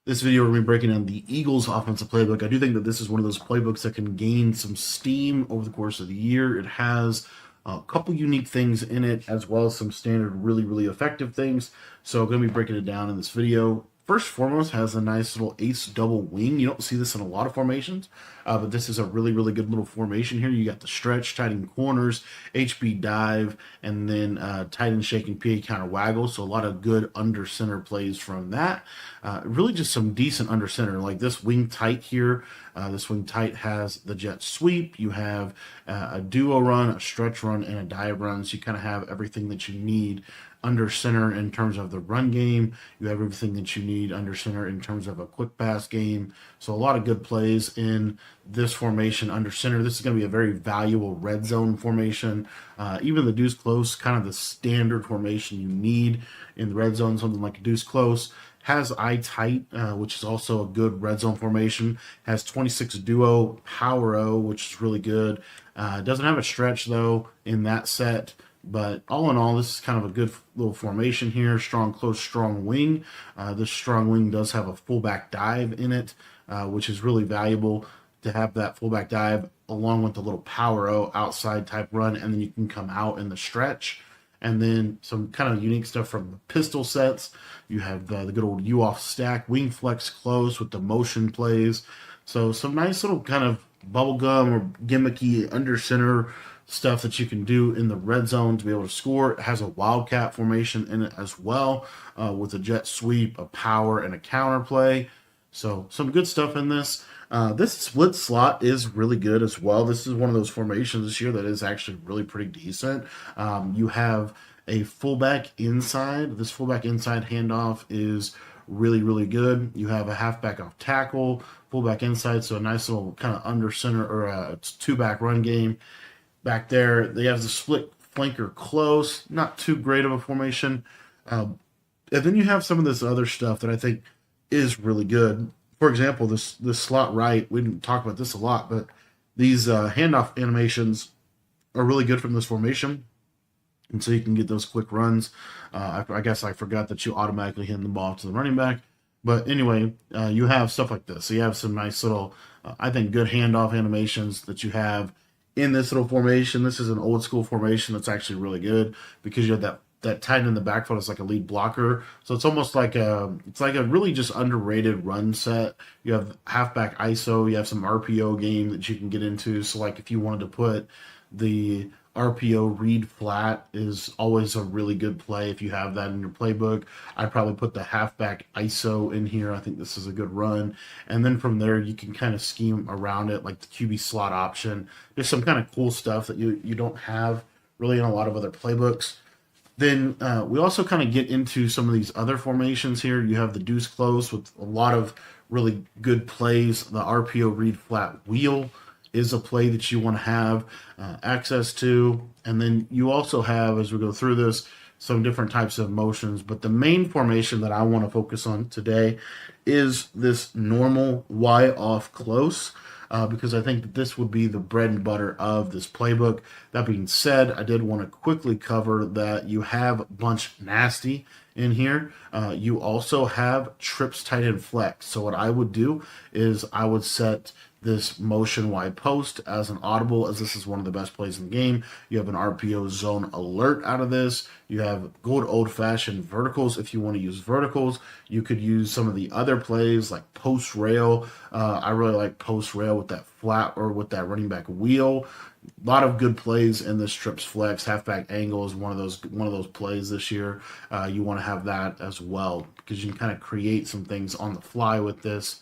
This video, we're going to be breaking down the Eagles offensive playbook. I do think that this is one of those playbooks that can gain some steam over the course of the year. It has a couple unique things in it, as well as some standard, really effective things. So I'm going to be breaking it down in this video. First and foremost, has a nice little ace double wing. You don't see this in a lot of formations, but this is a really good little formation here. You got the stretch, tight end corners, HB dive, and then tight end shake and PA counter waggle. So a lot of good under center plays from that. Really just some decent under center. Like this wing tight here. This wing tight has the jet sweep. You have a duo run, a stretch run, and a dive run. So you kind of have everything that you need under center in terms of the run game. You have everything that you need under center in terms of a quick pass game. So a lot of good plays in this formation under center. This is going to be a very valuable red zone formation. Even the deuce close, kind of the standard formation you need in the red zone, something like a deuce close. Has eye tight, which is also a good red zone formation. Has 26 duo power O, which is really good. Doesn't have a stretch though in that set. But all in all, this is kind of a good little formation here. Strong, close, strong wing. This strong wing does have a fullback dive in it, which is really valuable to have that fullback dive along with the little power O outside type run, and then you can come out in the stretch. And then some kind of unique stuff from the pistol sets. You have the good old U off stack, wing flex close with the motion plays. So some nice little kind of bubblegum or gimmicky under center stuff that you can do in the red zone to be able to score. It has a wildcat formation in it as well, with a jet sweep, a power, and a counter play. So some good stuff in this. This split slot is really good as well. This is one of those formations this year that is actually really pretty decent. You have a fullback inside. This fullback inside handoff is really good. You have a halfback off tackle, fullback inside, so a nice little kind of under center or a two back run game. Back there, they have the split flanker close, not too great of a formation. And then you have some of this other stuff that I think is really good. For example, this slot right, we didn't talk about this a lot, but these handoff animations are really good from this formation. And so you can get those quick runs. I guess I forgot that you automatically hand the ball to the running back. But anyway, you have stuff like this. So you have some nice little, I think, good handoff animations that you have in this little formation. This is an old school formation that's actually really good because you have that tight end in the backfield is like a lead blocker. So it's almost like a really just underrated run set. You have halfback ISO, you have some RPO game that you can get into. So like if you wanted to put the RPO read flat is always a really good play if you have that in your playbook. I'd probably put the halfback ISO in here. I think this is a good run. And then from there, you can kind of scheme around it, like the QB slot option. There's some kind of cool stuff that you don't have really in a lot of other playbooks. Then we also kind of get into some of these other formations here. You have the deuce close with a lot of really good plays. The RPO read flat wheel is a play that you want to have access to. And then you also have, as we go through this, some different types of motions. But the main formation that I want to focus on today is this normal Y off close. Because I think that this would be the bread and butter of this playbook. That being said, I did want to quickly cover that you have bunch nasty in here. You also have trips tight end flex. So what I would do is I would set this motion wide post as an audible, as this is one of the best plays in the game. You have an RPO zone alert out of this. You have good old fashioned verticals. If you want to use verticals, you could use some of the other plays like post rail. I really like post rail with that flat or with that running back wheel. A lot of good plays in this trips flex. Halfback angle is one of those plays this year. You want to have that as well because you can kind of create some things on the fly with this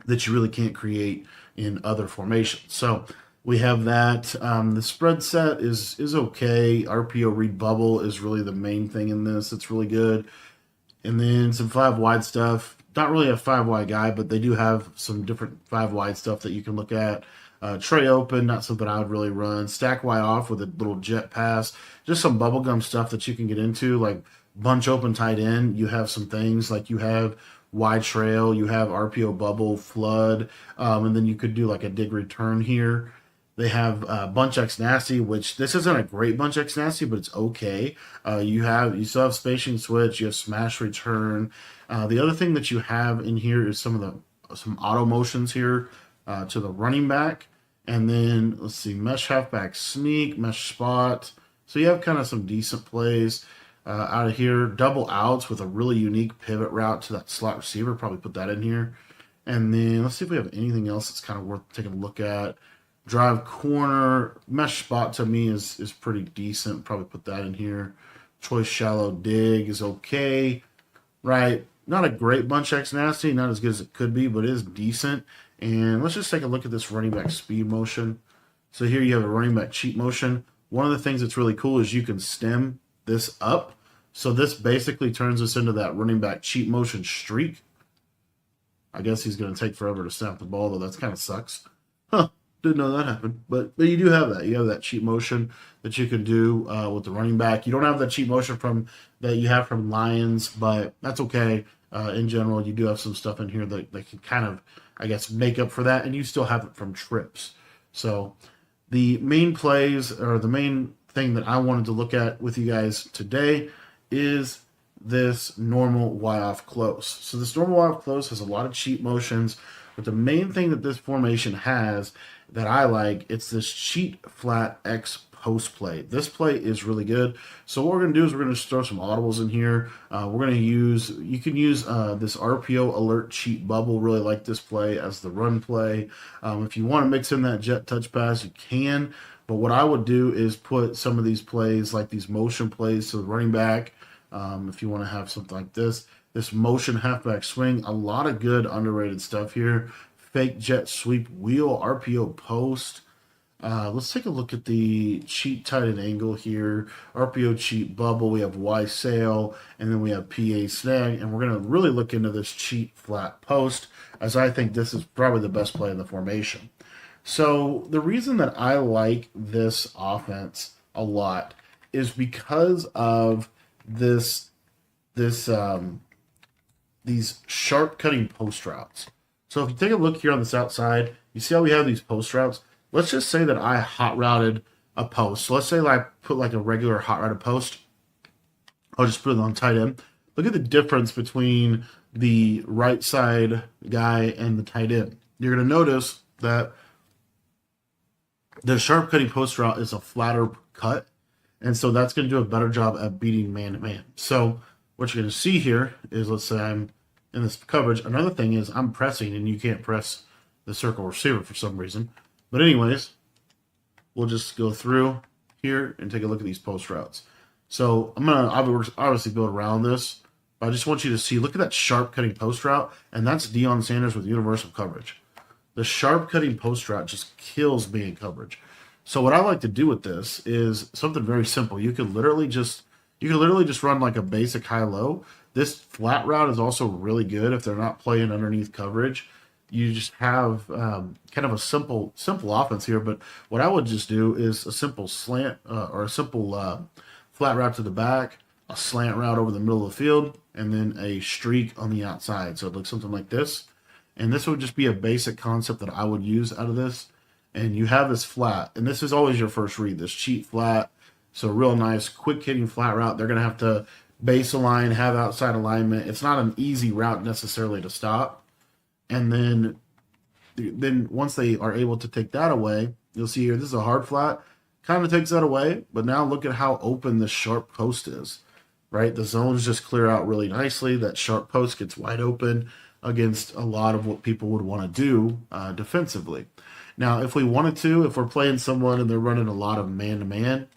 that you really can't create in other formations. So we have that. The spread set is okay. RPO read bubble is really the main thing in this. It's really good. And then some 5 wide stuff. Not really a 5 wide guy, but they do have some different 5 wide stuff that you can look at. Tray open, not something I would really run. Stack Y off with a little jet pass. Just some bubblegum stuff that you can get into, like bunch open tight end. You have some things like you have wide trail, you have RPO bubble, flood, and then you could do like a dig return here. They have Bunch X Nasty, which this isn't a great Bunch X Nasty, but it's okay. You still have spacing switch, you have smash return. The other thing that you have in here is some auto motions here to the running back, and then let's see, mesh halfback sneak, mesh spot. So you have kind of some decent plays out of here. Double outs with a really unique pivot route to that slot receiver. Probably put that in here. And then let's see if we have anything else that's kind of worth taking a look at. Drive corner, mesh spot to me is pretty decent. Probably put that in here. Choice shallow dig is okay, right? Not a great Bunch X Nasty, not as good as it could be, but it is decent. And let's just take a look at this running back speed motion. So here you have a running back cheat motion. One of the things that's really cool is you can stem this up. So this basically turns us into that running back cheat motion streak. I guess he's going to take forever to snap the ball, though. That kind of sucks. Huh. Didn't know that happened. But you do have that. You have that cheat motion that you can do with the running back. You don't have that cheat motion that you have from Lions, but that's okay. In general, you do have some stuff in here that can kind of, I guess, make up for that. And you still have it from trips. So the main plays, or the main thing that I wanted to look at with you guys today, is this normal Y off close. So this normal Y off close has a lot of cheat motions, but the main thing that this formation has that I like, it's this cheat flat X post play. This play is really good. So what we're going to do is we're going to throw some audibles in here. You can use this RPO alert cheat bubble. Really like this play as the run play. If you want to mix in that jet touch pass, you can. But what I would do is put some of these plays, like these motion plays to the running back. If you want to have something like this motion halfback swing, a lot of good underrated stuff here. Fake jet sweep wheel, RPO post. Let's take a look at the cheat tight end angle here. RPO cheat bubble. We have Y sail, and then we have PA snag, and we're going to really look into this cheat flat post, as I think this is probably the best play in the formation. So the reason that I like this offense a lot is because of these sharp cutting post routes. So if you take a look here on this outside, you see how we have these post routes? Let's just say that I hot routed a post. So let's say I put like a regular hot routed post. I'll just put it on tight end. Look at the difference between the right side guy and the tight end. You're going to notice that the sharp cutting post route is a flatter cut. And so that's going to do a better job at beating man-to-man. So what you're going to see here is, let's say I'm in this coverage. Another thing is I'm pressing, and you can't press the circle receiver for some reason. But anyways, we'll just go through here and take a look at these post routes. So I'm going to obviously build around this. But I just want you to see, look at that sharp cutting post route. And that's Deion Sanders with universal coverage. The sharp cutting post route just kills me in coverage. So what I like to do with this is something very simple. You can literally just run like a basic high-low. This flat route is also really good if they're not playing underneath coverage. You just have kind of a simple offense here. But what I would just do is a simple slant or a simple flat route to the back, a slant route over the middle of the field, and then a streak on the outside. So it looks something like this. And this would just be a basic concept that I would use out of this. And you have this flat, and this is always your first read, this cheat flat. So real nice, quick hitting flat route. They're going to have to base align, have outside alignment. It's not an easy route necessarily to stop. And then once they are able to take that away, you'll see here, this is a hard flat. Kind of takes that away, but now look at how open this sharp post is, right? The zones just clear out really nicely. That sharp post gets wide open against a lot of what people would want to do defensively. Now, if we wanted to, if we're playing someone and they're running a lot of man-to-man,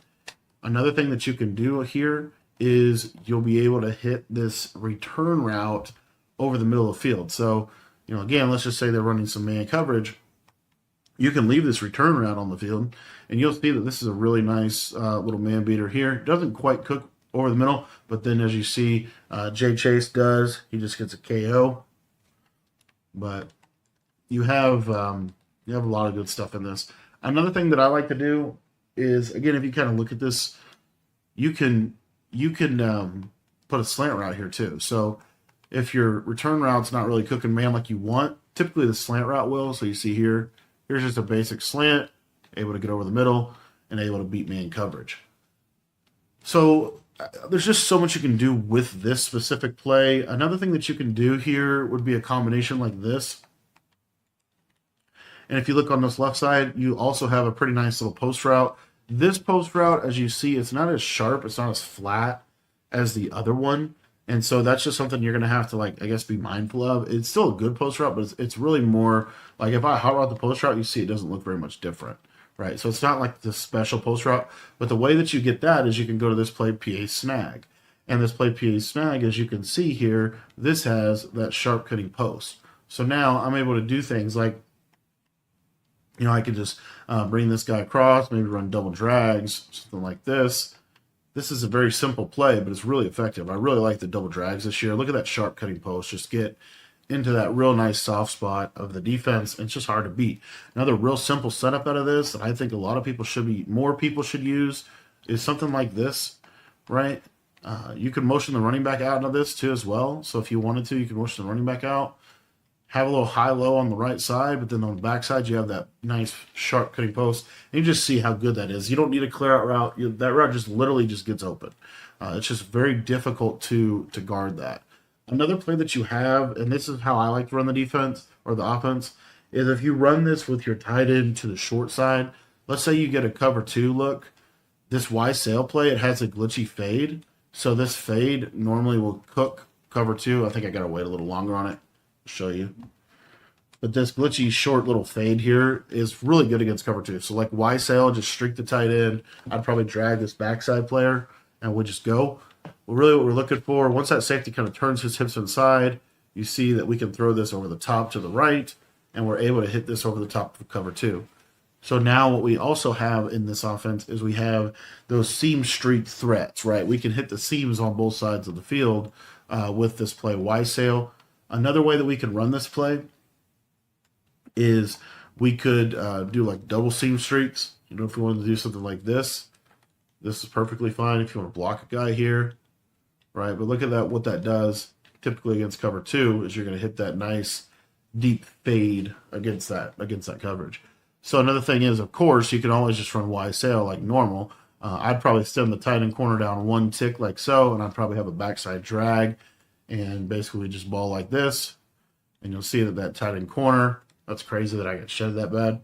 another thing that you can do here is you'll be able to hit this return route over the middle of the field. So, again, let's just say they're running some man coverage. You can leave this return route on the field, and you'll see that this is a really nice little man beater here. It doesn't quite cook over the middle, but then as you see, Jay Chase does. He just gets a KO. But you have a lot of good stuff in this. Another thing that I like to do is, again, if you kind of look at this, you can put a slant route here too. So if your return route's not really cooking man like you want, typically the slant route will. So you see here, here's just a basic slant, able to get over the middle, and able to beat man coverage. So there's just so much you can do with this specific play. Another thing that you can do here would be a combination like this. And if you look on this left side, you also have a pretty nice little post route. This post route, as you see, it's not as sharp, it's not as flat as the other one. And so that's just something you're going to have to, like, I guess, be mindful of. It's still a good post route, but it's really more, like, if I hot route the post route, you see it doesn't look very much different, right? So it's not like the special post route, but the way that you get that is you can go to this play PA snag. And this play PA snag, as you can see here, this has that sharp cutting post. So now I'm able to do things like, you know, I could just bring this guy across, maybe run double drags, something like this. This is a very simple play, but it's really effective. I really like the double drags this year. Look at that sharp cutting post. Just get into that real nice soft spot of the defense. It's just hard to beat. Another real simple setup out of this that I think a lot of people more people should use is something like this, right? You can motion the running back out into this too as well. So if you wanted to, you can motion the running back out. Have a little high-low on the right side, but then on the back side, you have that nice sharp cutting post. And you just see how good that is. You don't need a clear-out route. That route just literally just gets open. It's just very difficult to guard that. Another play that you have, and this is how I like to run the defense or the offense, is if you run this with your tight end to the short side, let's say you get a cover 2 look, this Y sail play, it has a glitchy fade. So this fade normally will cook cover 2. I think I got to wait a little longer on it. Show you, but this glitchy short little fade here is really good against cover 2. So like Y sail, just streak the tight end. I'd probably drag this backside player and we'll just go. Well, really what we're looking for, once that safety kind of turns his hips inside, you see that we can throw this over the top to the right, and we're able to hit this over the top of cover 2. So now what we also have in this offense is we have those seam streak threats, right? We can hit the seams on both sides of the field with this play Y sail. Another way that we can run this play is we could do like double seam streaks. You know, if we wanted to do something like this, this is perfectly fine if you want to block a guy here, right? But look at that, what that does typically against cover 2 is you're going to hit that nice deep fade against that coverage. So another thing is, of course, you can always just run Y sail like normal. I'd probably stem the tight end corner down 1 tick like so, and I'd probably have a backside drag. And basically just ball like this. And you'll see that tight end corner, that's crazy that I got shedded that bad.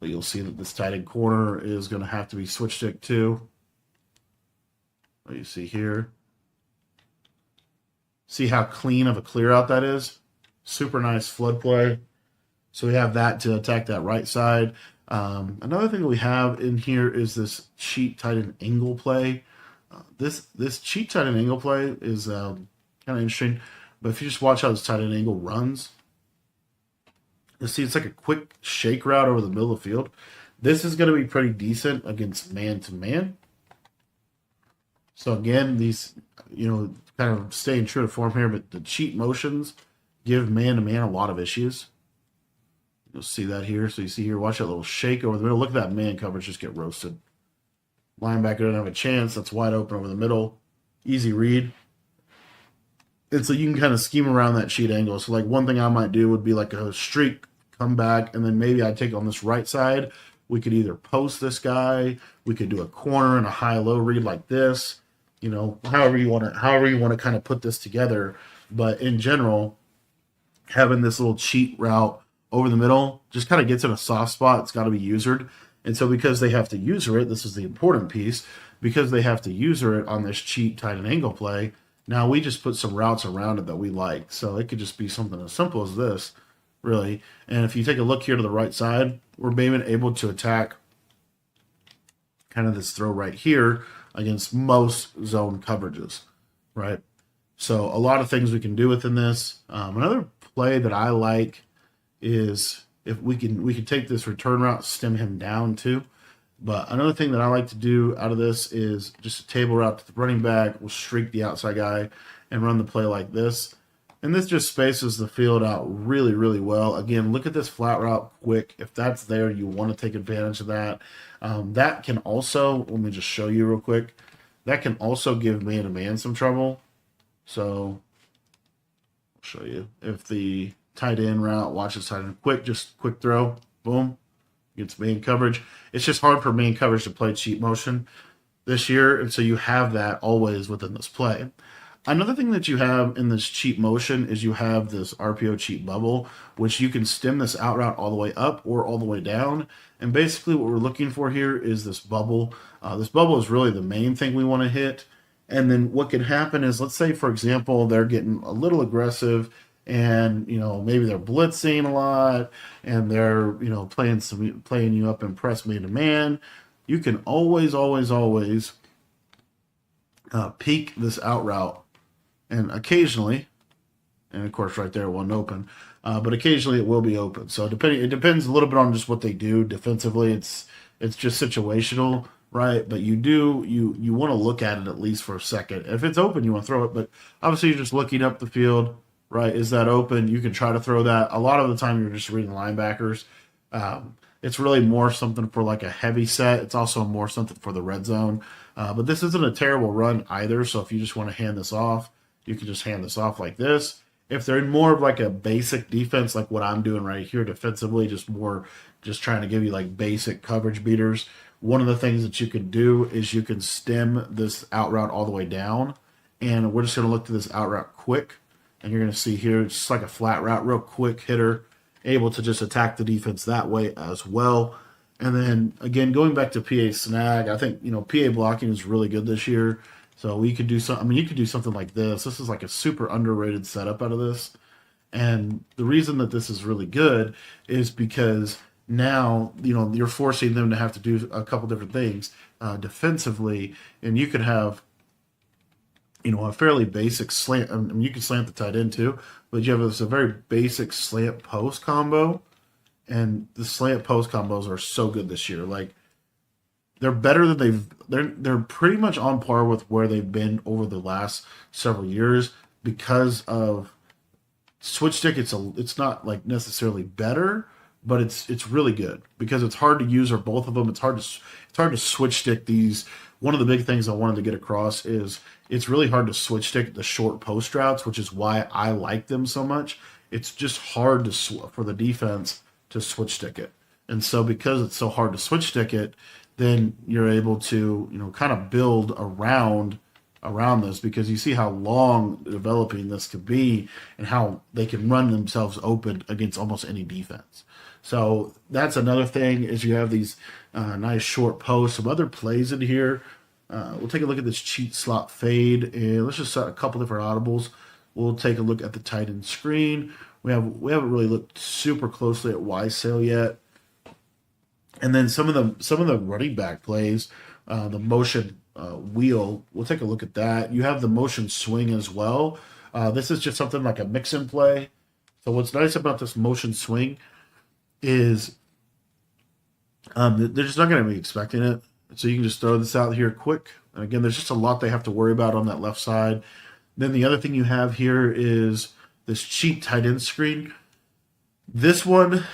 But you'll see that this tight end corner is going to have to be switch stick too. What you see here. See how clean of a clear out that is? Super nice flood play. So we have that to attack that right side. Another thing that we have in here is this cheat tight end angle play. This cheat tight end angle play is kind of interesting, but if you just watch how this tight end angle runs, you'll see it's like a quick shake route over the middle of the field. This is going to be pretty decent against man-to-man. So again, these, you know, kind of staying true to form here, but the cheat motions give man-to-man a lot of issues. You'll see that here. So you see here, watch that little shake over the middle. Look at that man coverage just get roasted. Linebacker doesn't have a chance. That's wide open over the middle. Easy read. And so you can kind of scheme around that cheat angle. So like one thing I might do would be like a streak, come back, and then maybe I'd take on this right side. We could either post this guy, we could do a corner and a high-low read like this. You know, however you want to kind of put this together. But in general, having this little cheat route over the middle just kind of gets in a soft spot. It's got to be usered. And so because they have to user it, this is the important piece, because they have to user it on this cheat tight end angle play, now we just put some routes around it that we like. So it could just be something as simple as this, really. And if you take a look here to the right side, we're being able to attack kind of this throw right here against most zone coverages, right? So a lot of things we can do within this. Another play that I like is if we can take this return route, stem him down too. But another thing that I like to do out of this is just a table route to the running back. We'll streak the outside guy and run the play like this. And this just spaces the field out really, really well. Again, look at this flat route quick. If that's there, you want to take advantage of that. That can also, let me just show you real quick, that can also give man-to-man some trouble. So I'll show you. If the tight end route, watch this tight end, just quick throw, boom. against man coverage. It's just hard for man coverage to play cheat motion this year, and so you have that always within this play. Another thing that you have in this cheat motion is you have this RPO cheat bubble, which you can stem this out route all the way up or all the way down. And basically what we're looking for here is this bubble. This bubble is really the main thing we want to hit. And then what can happen is, let's say, for example, they're getting a little aggressive and, maybe they're blitzing a lot and they're, playing you up in press man to man. You can always peek this out route, and occasionally, and of course right there it wasn't open, but occasionally it will be open. So it depends a little bit on just what they do defensively. It's just situational, right? But you want to look at it at least for a second. If it's open, you want to throw it, but obviously you're just looking up the field, right? Is that open? You can try to throw that. A lot of the time you're just reading linebackers. It's really more something for like a heavy set. It's also more something for the red zone. But this isn't a terrible run either. So if you just want to hand this off, you can just hand this off like this. If they're in more of like a basic defense, like what I'm doing right here defensively, just trying to give you like basic coverage beaters. One of the things that you can do is you can stem this out route all the way down. And we're just going to look to this out route quick. And you're going to see here, it's just like a flat route, real quick hitter, able to just attack the defense that way as well. And then again, going back to PA snag, I think PA blocking is really good this year. So we could do some. I mean, you could do something like this. This is like a super underrated setup out of this. And the reason that this is really good is because now you're forcing them to have to do a couple different things defensively, and you could have a fairly basic slant. I mean, you can slant the tight end too, but you have a very basic slant post combo, and the slant post combos are so good this year. Like they're better than they're pretty much on par with where they've been over the last several years because of switch stick. It's not like necessarily better, but it's really good because it's hard to use or both of them. It's hard to switch stick these. One of the big things I wanted to get across is it's really hard to switch stick the short post routes, which is why I like them so much. It's just hard for the defense to switch stick it. And so because it's so hard to switch stick it, then you're able to, kind of build around this because you see how long developing this could be and how they can run themselves open against almost any defense. So that's another thing is you have these nice short posts, some other plays in here. We'll take a look at this cheat slot fade, and let's just set a couple different audibles. We'll take a look at the tight end screen. We haven't really looked super closely at Y sale yet. And then some of the running back plays, the motion wheel, we'll take a look at that. You have the motion swing as well. This is just something like a mix and play. So what's nice about this motion swing is they're just not going to be expecting it. So you can just throw this out here quick. And again, there's just a lot they have to worry about on that left side. Then the other thing you have here is this cheat tight end screen. This one,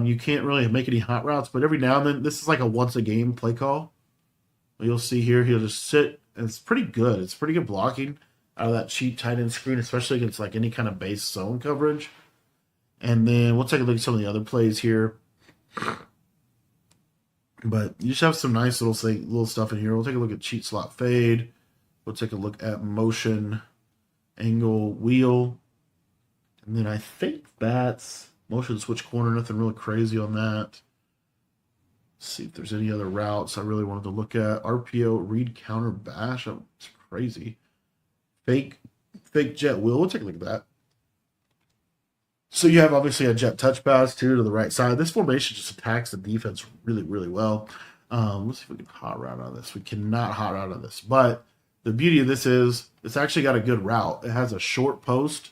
you can't really make any hot routes, but every now and then, this is like a once a game play call. You'll see here, he'll just sit, and it's pretty good. It's pretty good blocking out of that cheat tight end screen, especially against like any kind of base zone coverage. And then we'll take a look at some of the other plays here. But you just have some nice little stuff in here. We'll take a look at cheat slot fade. We'll take a look at motion angle wheel. And then I think that's motion switch corner. Nothing really crazy on that. Let's see if there's any other routes I really wanted to look at. RPO read counter bash. Oh, it's crazy. Fake jet wheel. We'll take a look at that. So you have obviously a jet touch pass too to the right side. This formation just attacks the defense really, really well. Let's see if we can hot route on this. We cannot hot route on this. But the beauty of this is it's actually got a good route. It has a short post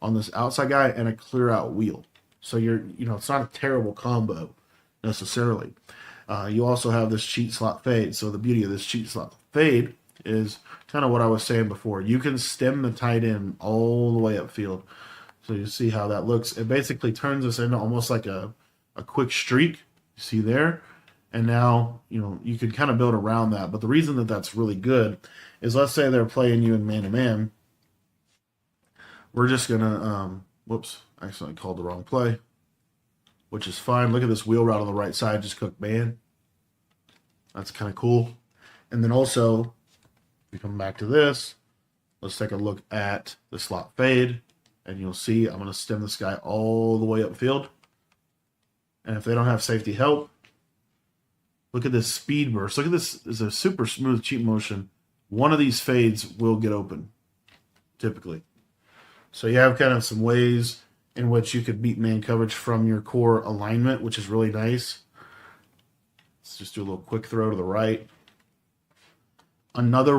on this outside guy and a clear out wheel. So it's not a terrible combo necessarily. You also have this cheat slot fade. So the beauty of this cheat slot fade is kind of what I was saying before. You can stem the tight end all the way upfield. So you see how that looks. It basically turns us into almost like a quick streak. You see there? And now, you could kind of build around that. But the reason that that's really good is let's say they're playing you in man-to-man. We're just going to, whoops, I accidentally called the wrong play. which is fine. Look at this wheel route on the right side, just cooked man. That's kind of cool. And then also, we come back to this. Let's take a look at the slot fade, and you'll see I'm going to stem this guy all the way upfield. And if they don't have safety help, look at this speed burst. Look at this. This is a super smooth cheat motion. One of these fades will get open, typically. So you have kind of some ways in which you could beat man coverage from your core alignment, which is really nice. Let's just do a little quick throw to the right. Another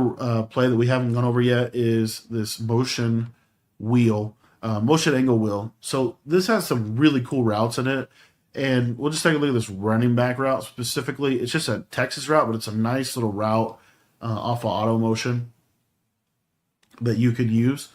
play that we haven't gone over yet is this motion wheel, motion angle wheel. So this has some really cool routes in it. And we'll just take a look at this running back route specifically. It's just a Texas route, but it's a nice little route off of auto motion that you could use.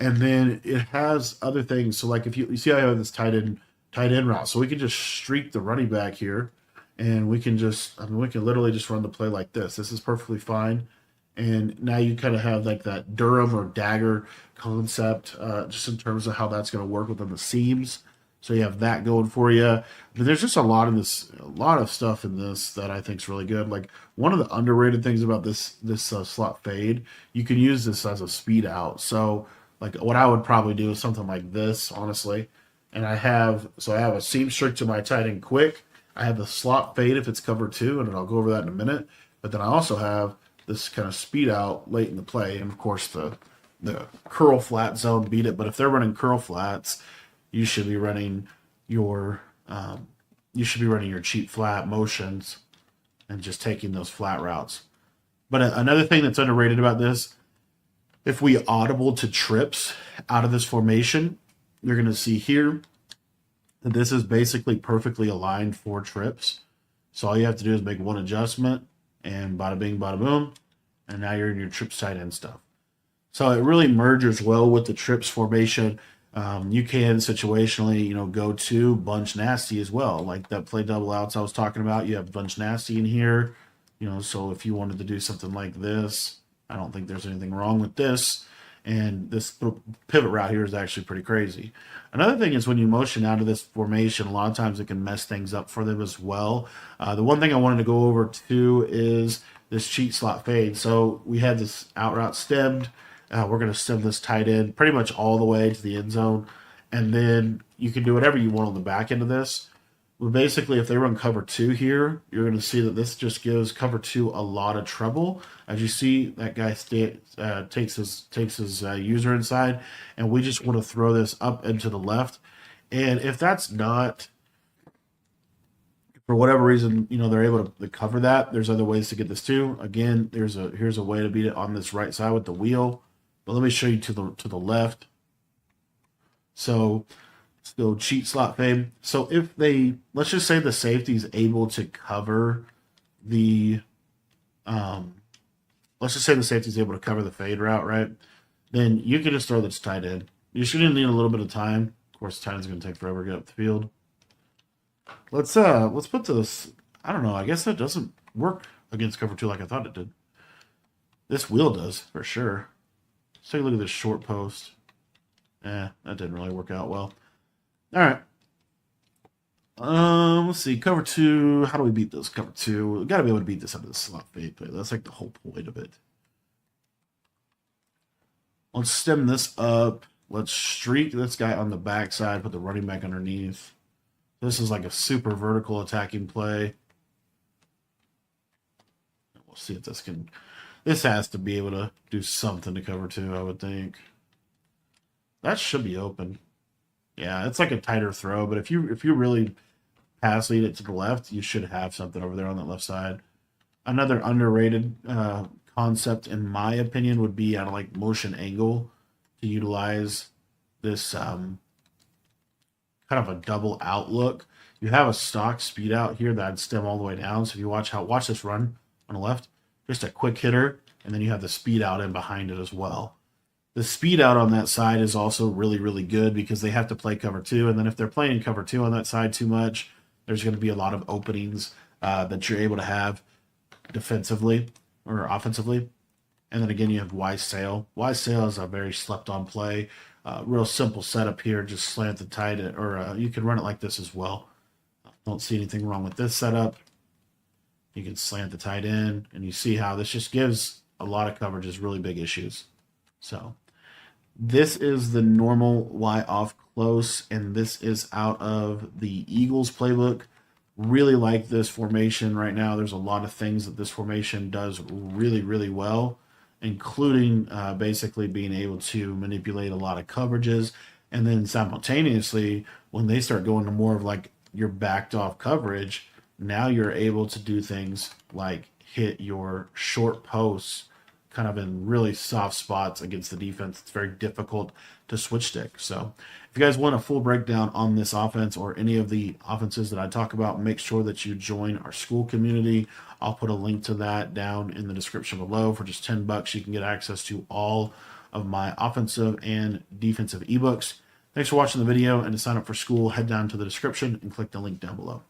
And then it has other things. So like if you see how I have this tight end route. So we can just streak the running back here. And we can just, we can literally just run the play like this. This is perfectly fine. And now you kind of have like that Durham or dagger concept, just in terms of how that's going to work within the seams. So you have that going for you. But there's just a lot of stuff in this that I think is really good. Like one of the underrated things about this slot fade, you can use this as a speed out. So like what I would probably do is something like this, honestly. And I have a seam streak to my tight end quick. I have the slot fade if it's cover 2, and I'll go over that in a minute. But then I also have this kind of speed out late in the play, and of course the curl flat zone beat it. But if they're running curl flats, you should be running your cheap flat motions and just taking those flat routes. But another thing that's underrated about this, if we audible to trips out of this formation, you're going to see here that this is basically perfectly aligned for trips. So all you have to do is make one adjustment, and bada bing, bada boom, and now you're in your trips tight end stuff. So it really merges well with the trips formation. You can situationally, go to bunch nasty as well, like that play double outs I was talking about. You have bunch nasty in here, so if you wanted to do something like this, I don't think there's anything wrong with this. And this pivot route here is actually pretty crazy. Another thing is when you motion out of this formation, a lot of times it can mess things up for them as well. The one thing I wanted to go over too is this cheat slot fade. So we had this out route stemmed. We're going to stem this tight end pretty much all the way to the end zone. And then you can do whatever you want on the back end of this. But basically, if they run cover 2 here, you're going to see that this just gives cover 2 a lot of trouble. As you see, that guy takes his user inside, and we just want to throw this up and to the left. And if that's not, for whatever reason, they're able to cover that, there's other ways to get this too. Again, here's a way to beat it on this right side with the wheel. But let me show you to the left. So let's go cheat slot fade. So if let's just say the safety is able to cover the, let's just say the safety is able to cover the fade route, right? Then you can just throw this tight end. You should need a little bit of time. Of course, the tight end's going to take forever to get up the field. Let's put this. I don't know. I guess that doesn't work against cover 2 like I thought it did. This wheel does for sure. Let's take a look at this short post. That didn't really work out well. All right. Let's see. Cover 2. How do we beat this? Cover 2. We've got to be able to beat this under the slot fade play. That's like the whole point of it. Let's stem this up. Let's streak this guy on the backside. Put the running back underneath. This is like a super vertical attacking play. We'll see if this can. This has to be able to do something to cover 2, I would think. That should be open. Yeah, it's like a tighter throw, but if you really pass lead it to the left, you should have something over there on that left side. Another underrated concept, in my opinion, would be out of like motion angle to utilize this kind of a double outlook. You have a stock speed out here that I'd stem all the way down. So if you watch this run on the left, just a quick hitter, and then you have the speed out in behind it as well. The speed out on that side is also really, really good because they have to play cover 2. And then if they're playing cover 2 on that side too much, there's going to be a lot of openings that you're able to have defensively or offensively. And then again, you have wise sail. Wise sail is a very slept on play. Real simple setup here. Just slant the tight, or you can run it like this as well. Don't see anything wrong with this setup. You can slant the tight end, and you see how this just gives a lot of coverages really big issues. So this is the normal Y off close, and this is out of the Eagles playbook. Really like this formation right now. There's a lot of things that this formation does really, really well, including basically being able to manipulate a lot of coverages. And then simultaneously, when they start going to more of like your backed off coverage, now you're able to do things like hit your short posts kind of in really soft spots against the defense. It's very difficult to switch stick. So if you guys want a full breakdown on this offense or any of the offenses that I talk about, make sure that you join our school community. I'll put a link to that down in the description below. For just $10, you can get access to all of my offensive and defensive ebooks. Thanks for watching the video, and to sign up for school, head down to the description and click the link down below.